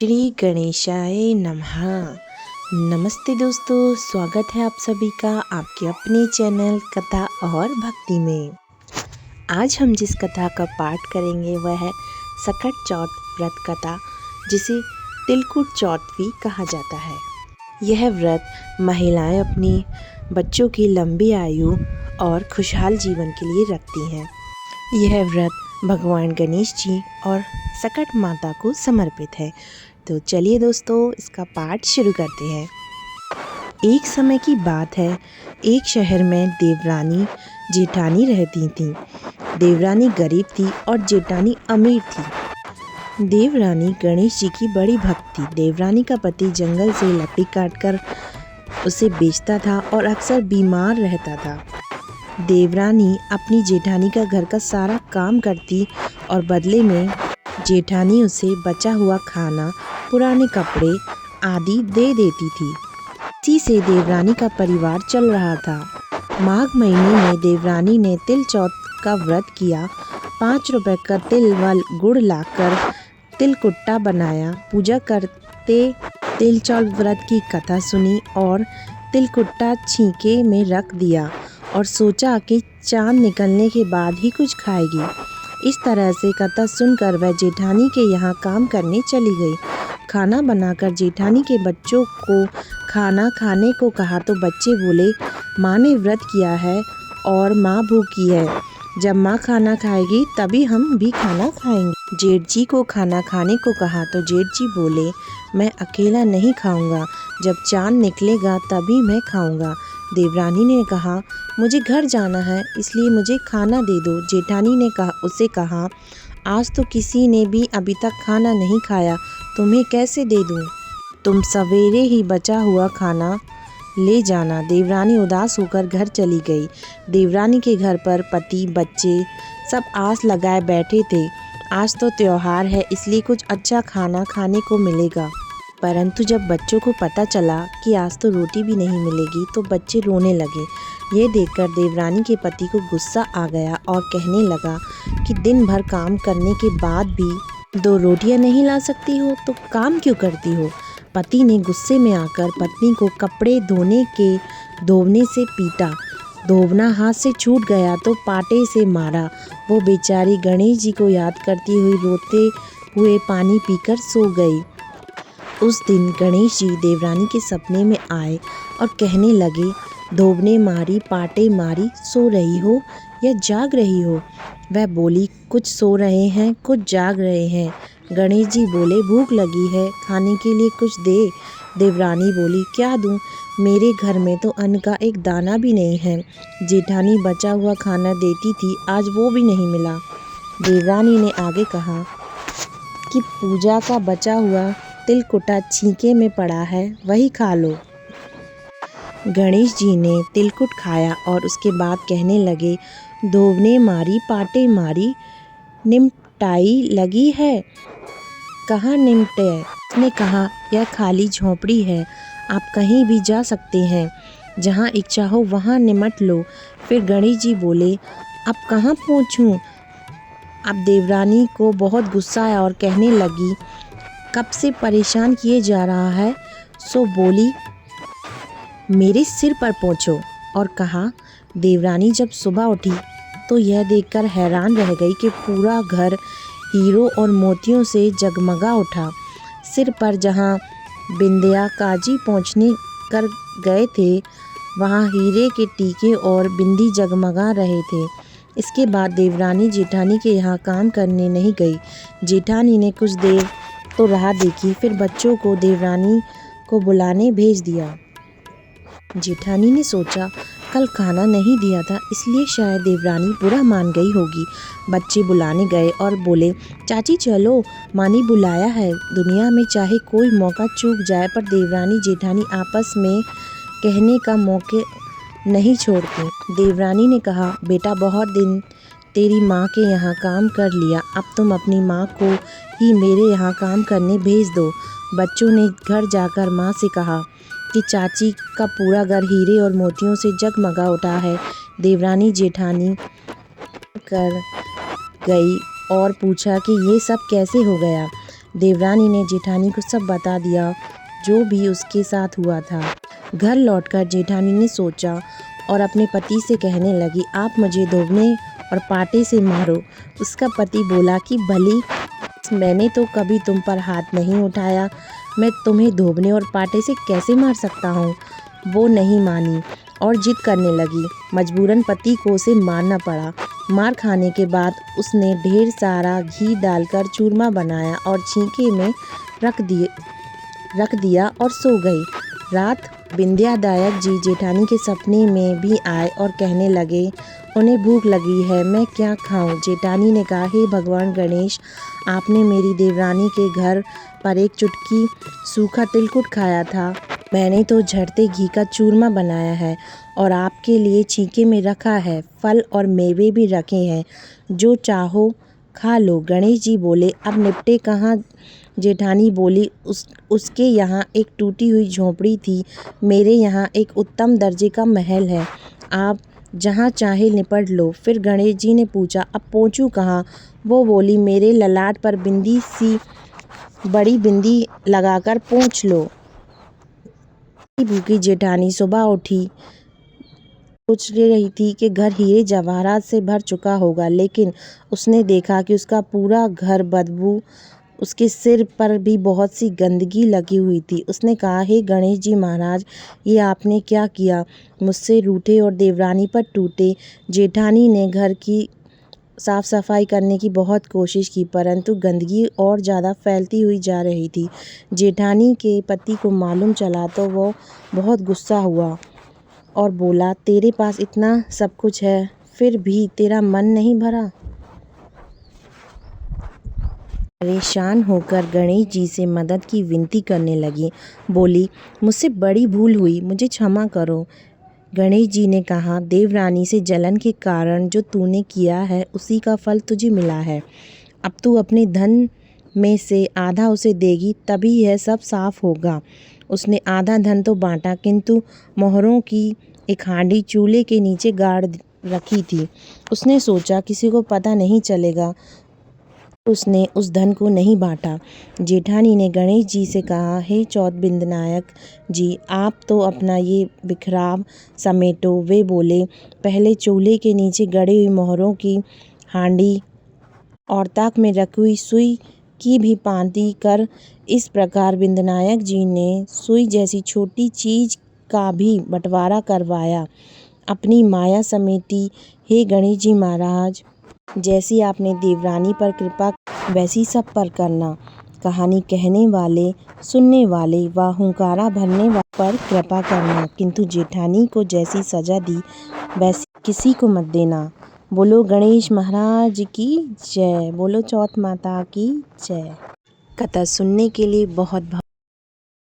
श्री गणेशाय नमः। नमस्ते दोस्तों, स्वागत है आप सभी का आपके अपने चैनल कथा और भक्ति में। आज हम जिस कथा का पाठ करेंगे वह है सकट चौथ व्रत कथा, जिसे तिलकुट चौथ भी कहा जाता है। यह व्रत महिलाएं अपनी बच्चों की लंबी आयु और खुशहाल जीवन के लिए रखती हैं। यह व्रत भगवान गणेश जी और सकट माता को समर्पित है। तो चलिए दोस्तों, इसका पाठ शुरू करते हैं। एक समय की बात है, एक शहर में देवरानी जेठानी रहती थीं। देवरानी गरीब थी और जेठानी अमीर थी। देवरानी गणेश जी की बड़ी भक्त थी। देवरानी का पति जंगल से लकड़ी काटकर उसे बेचता था और अक्सर बीमार रहता था। देवरानी अपनी जेठानी का घर का सारा काम करती और बदले में जेठानी उसे बचा हुआ खाना, पुराने कपड़े आदि दे देती थी। इसी से देवरानी का परिवार चल रहा था। माघ महीने में देवरानी ने तिल चौथ का व्रत किया। 5 रुपए का तिल व गुड़ लाकर तिलकुट्टा बनाया। पूजा करते तिल चौथ व्रत की कथा सुनी और तिलकुट्टा छींके में रख दिया और सोचा कि चांद निकलने के बाद ही कुछ खाएगी। इस तरह से कथा सुनकर वह जेठानी के यहाँ काम करने चली गई। खाना बनाकर जेठानी के बच्चों को खाना खाने को कहा तो बच्चे बोले, माँ ने व्रत किया है और माँ भूखी है। जब माँ खाना खाएगी तभी हम भी खाना खाएंगे। जेठ जी को खाना खाने को कहा तो जेठ जी बोले, मैं अकेला नहीं खाऊंगा, जब चांद निकलेगा तभी मैं खाऊंगा। देवरानी ने कहा, मुझे घर जाना है, इसलिए मुझे खाना दे दो। जेठानी ने उसे कहा, आज तो किसी ने भी अभी तक खाना नहीं खाया, तुम्हें कैसे दे दूं? तुम सवेरे ही बचा हुआ खाना ले जाना। देवरानी उदास होकर घर चली गई। देवरानी के घर पर पति बच्चे सब आस लगाए बैठे थे। आज तो त्योहार है, इसलिए कुछ अच्छा खाना खाने को मिलेगा। परंतु जब बच्चों को पता चला कि आज तो रोटी भी नहीं मिलेगी तो बच्चे रोने लगे। ये देखकर देवरानी के पति को गुस्सा आ गया और कहने लगा कि दिन भर काम करने के बाद भी 2 रोटियां नहीं ला सकती हो तो काम क्यों करती हो? पति ने गुस्से में आकर पत्नी को कपड़े धोने से पीटा। धोबना हाथ से छूट गया तो पाटे से मारा। वो बेचारी गणेश जी को याद करती हुई रोते हुए पानी पीकर सो गई। उस दिन गणेश जी देवरानी के सपने में आए और कहने लगे, धोबने मारी, पाटे मारी, सो रही हो या जाग रही हो? वह बोली, कुछ सो रहे हैं, कुछ जाग रहे हैं। गणेश जी बोले, भूख लगी है, खाने के लिए कुछ दे। देवरानी बोली, क्या दूं? मेरे घर में तो अन्न का एक दाना भी नहीं है। जेठानी बचा हुआ खाना देती थी, आज वो भी नहीं मिला। देवरानी ने आगे कहा कि पूजा का बचा हुआ तिलकुटा छींके में पड़ा है, वही खा लो। गणेश जी ने तिलकुट खाया और उसके बाद कहने लगे, धोबने मारी, पाटे मारी, निमटाई लगी है, कहाँ निमटे? उसने कहा, यह खाली झोंपड़ी है, आप कहीं भी जा सकते हैं, जहाँ इच्छा हो वहाँ निमट लो। फिर गणेश जी बोले, अब कहाँ पहुँचूँ? अब देवरानी को बहुत गुस्सा आया और कहने लगी, कब से परेशान किए जा रहा है? सो बोली, मेरे सिर पर पहुँचो। और कहा। देवरानी जब सुबह उठी तो यह देखकर हैरान रह गई कि पूरा घर हीरों और मोतियों से जगमगा उठा। सिर पर जहाँ बिंदिया काजी पहुँचने कर गए थे, वहाँ हीरे के टीके और बिंदी जगमगा रहे थे। इसके बाद देवरानी जेठानी के यहाँ काम करने नहीं गई। जेठानी ने कुछ देर तो राह देखी, फिर बच्चों को देवरानी को बुलाने भेज दिया। जेठानी ने सोचा, कल खाना नहीं दिया था, इसलिए शायद देवरानी बुरा मान गई होगी। बच्चे बुलाने गए और बोले, चाची चलो, माँ ने बुलाया है। दुनिया में चाहे कोई मौका चूक जाए पर देवरानी जेठानी आपस में कहने का मौके नहीं छोड़ती। देवरानी ने कहा, बेटा बहुत दिन तेरी माँ के यहाँ काम कर लिया, अब तुम अपनी माँ को ही मेरे यहाँ काम करने भेज दो। बच्चों ने घर जाकर माँ से कहा कि चाची का पूरा घर हीरे और मोतियों से जगमगा उठा है। देवरानी जेठानी कर गई और पूछा कि ये सब कैसे हो गया। देवरानी ने जेठानी को सब बता दिया जो भी उसके साथ हुआ था। घर लौटकर जेठानी ने सोचा और अपने पति से कहने लगी, आप मुझे धोबने और पाटे से मारो। उसका पति बोला कि भली, मैंने तो कभी तुम पर हाथ नहीं उठाया, मैं तुम्हें धोबने और पाटे से कैसे मार सकता हूँ। वो नहीं मानी और जिद करने लगी। मजबूरन पति को उसे मारना पड़ा। मार खाने के बाद उसने ढेर सारा घी डालकर चूरमा बनाया और छींके में रख दिया और सो गई। रात विंध्यादायक जी जेठानी के सपने में भी आए और कहने लगे, उन्हें भूख लगी है, मैं क्या खाऊं। जेठानी ने कहा, हे भगवान गणेश, आपने मेरी देवरानी के घर पर एक चुटकी सूखा तिलकुट खाया था। मैंने तो झड़ते घी का चूरमा बनाया है और आपके लिए छींके में रखा है। फल और मेवे भी रखे हैं, जो चाहो खा लो। गणेश जी बोले, अब निपटे कहाँ। जेठानी बोली, उसके यहाँ एक टूटी हुई झोंपड़ी थी, मेरे यहाँ एक उत्तम दर्जे का महल है, आप जहाँ चाहे निपट लो। फिर गणेश जी ने पूछा, अब पहुँचूँ कहाँ। वो बोली, मेरे ललाट पर बिंदी सी बड़ी बिंदी लगाकर पहुँच लो। भूखी जेठानी सुबह उठी, सोच रही थी कि घर हीरे जवाहरात से भर चुका होगा, लेकिन उसने देखा कि उसका पूरा घर बदबू, उसके सिर पर भी बहुत सी गंदगी लगी हुई थी। उसने कहा, हे गणेश जी महाराज, ये आपने क्या किया। मुझसे रूठे और देवरानी पर टूटे। जेठानी ने घर की साफ़ सफाई करने की बहुत कोशिश की, परंतु गंदगी और ज़्यादा फैलती हुई जा रही थी। जेठानी के पति को मालूम चला तो वो बहुत गुस्सा हुआ और बोला, तेरे पास इतना सब कुछ है, फिर भी तेरा मन नहीं भरा। परेशान होकर गणेश जी से मदद की विनती करने लगी। बोली, मुझसे बड़ी भूल हुई, मुझे क्षमा करो। गणेश जी ने कहा, देवरानी से जलन के कारण जो तूने किया है, उसी का फल तुझे मिला है। अब तू अपने धन में से आधा उसे देगी, तभी यह सब साफ होगा। उसने आधा धन तो बांटा, किंतु मोहरों की एक हांडी चूल्हे के नीचे गाड़ रखी थी। उसने सोचा किसी को पता नहीं चलेगा, उसने उस धन को नहीं बांटा। जेठानी ने गणेश जी से कहा, हे चौथ बिंदनायक जी, आप तो अपना ये बिखराव समेटो। वे बोले, पहले चूल्हे के नीचे गड़ी हुई मोहरों की हांडी और ताक में रखी हुई सुई की भी पांति कर इस प्रकार बिंदनायक जी ने सुई जैसी छोटी चीज का भी बंटवारा करवाया। अपनी माया समेटी। हे गणेश जी महाराज, जैसी आपने देवरानी पर कृपा वैसी सब पर करना। कहानी कहने वाले, सुनने वाले व हुंकारा भरने वाले पर कृपा करना, किंतु जेठानी को जैसी सजा दी वैसी किसी को मत देना। बोलो गणेश महाराज की जय। बोलो चौथ माता की जय। कथा सुनने के लिए बहुत